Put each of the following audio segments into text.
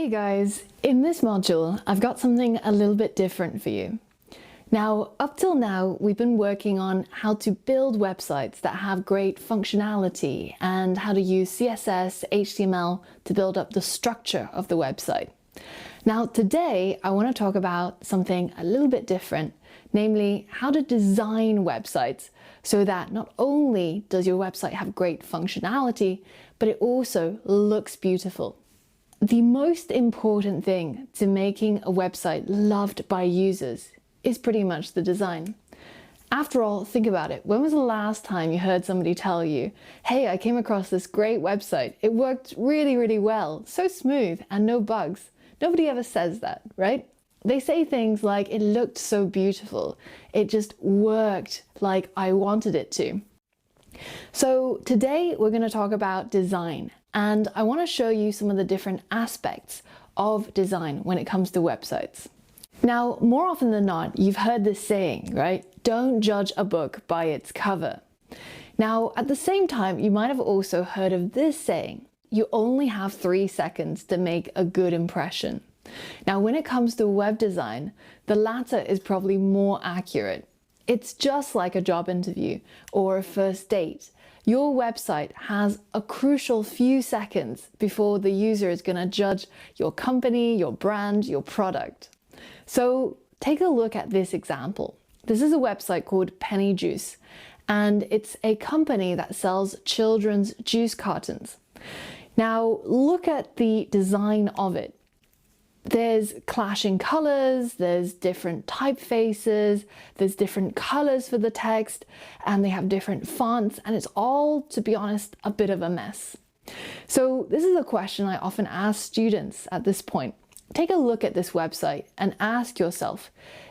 Hey guys, in this module I've got something a little bit different for you. Now, up till now we've been working on how to build websites that have great functionality and how to use CSS, HTML to build up the structure of the website. Now today I want to talk about something a little bit different, namely how to design websites so that not only does your website have great functionality, but it also looks beautiful. The most important thing to making a website loved by users is pretty much the design. After all, think about it. When was the last time you heard somebody tell you, hey, I came across this great website. It worked really well, so smooth and no bugs. Nobody ever says that, right? They say things like, it looked so beautiful. It just worked like I wanted it to. So today we're going to talk about design, and I want to show you some of the different aspects of design when it comes to websites. Now, more often than not, you've heard this saying, right? Don't judge a book by its cover. Now, at the same time, you might have also heard of this saying, you only have 3 seconds to make a good impression. Now, when it comes to web design, the latter is probably more accurate. It's just like a job interview or a first date. Your website has a crucial few seconds before the user is going to judge your company, your brand, your product. So take a look at this example. This is a website called Penny Juice, and it's a company that sells children's juice cartons. Now look at the design of it. There's clashing colors, there's different typefaces, there's different colors for the text, and they have different fonts, and it's all, to be honest, a bit of a mess. So this is a question I often ask students at this point. Take a look at this website and ask yourself,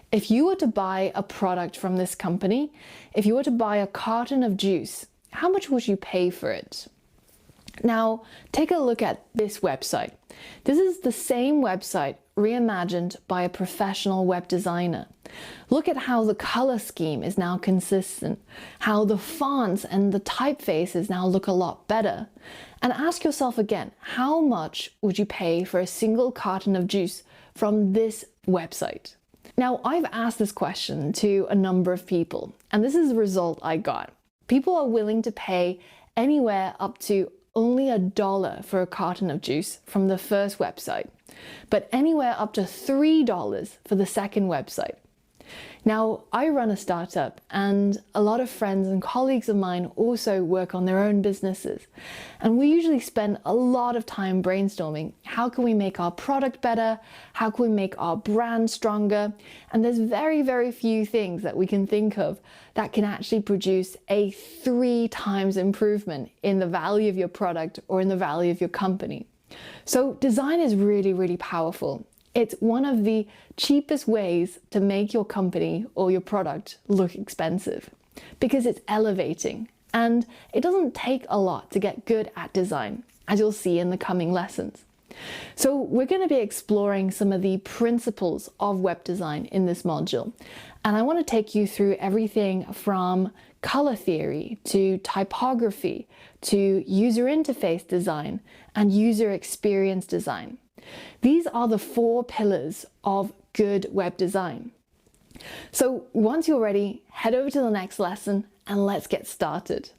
if you were to buy a product from this company, if you were to buy a carton of juice, how much would you pay for it? Now, take a look at this website. This is the same website reimagined by a professional web designer. Look at how the color scheme is now consistent, how the fonts and the typefaces now look a lot better. And ask yourself again, how much would you pay for a single carton of juice from this website? Now, I've asked this question to a number of people, and this is the result I got. People are willing to pay anywhere up to only $1 for a carton of juice from the first website, but anywhere up to $3 for the second website. Now, I run a startup, and a lot of friends and colleagues of mine also work on their own businesses. And we usually spend a lot of time brainstorming, how can we make our product better? How can we make our brand stronger? And there's very few things that we can think of that can actually produce a 3 times improvement in the value of your product or in the value of your company. So design is really powerful. It's one of the cheapest ways to make your company or your product look expensive because it's elevating, and it doesn't take a lot to get good at design, as you'll see in the coming lessons. So we're going to be exploring some of the principles of web design in this module, and I want to take you through everything from color theory to typography to user interface design and user experience design. These are the 4 pillars of good web design. So once you're ready, head over to the next lesson and let's get started.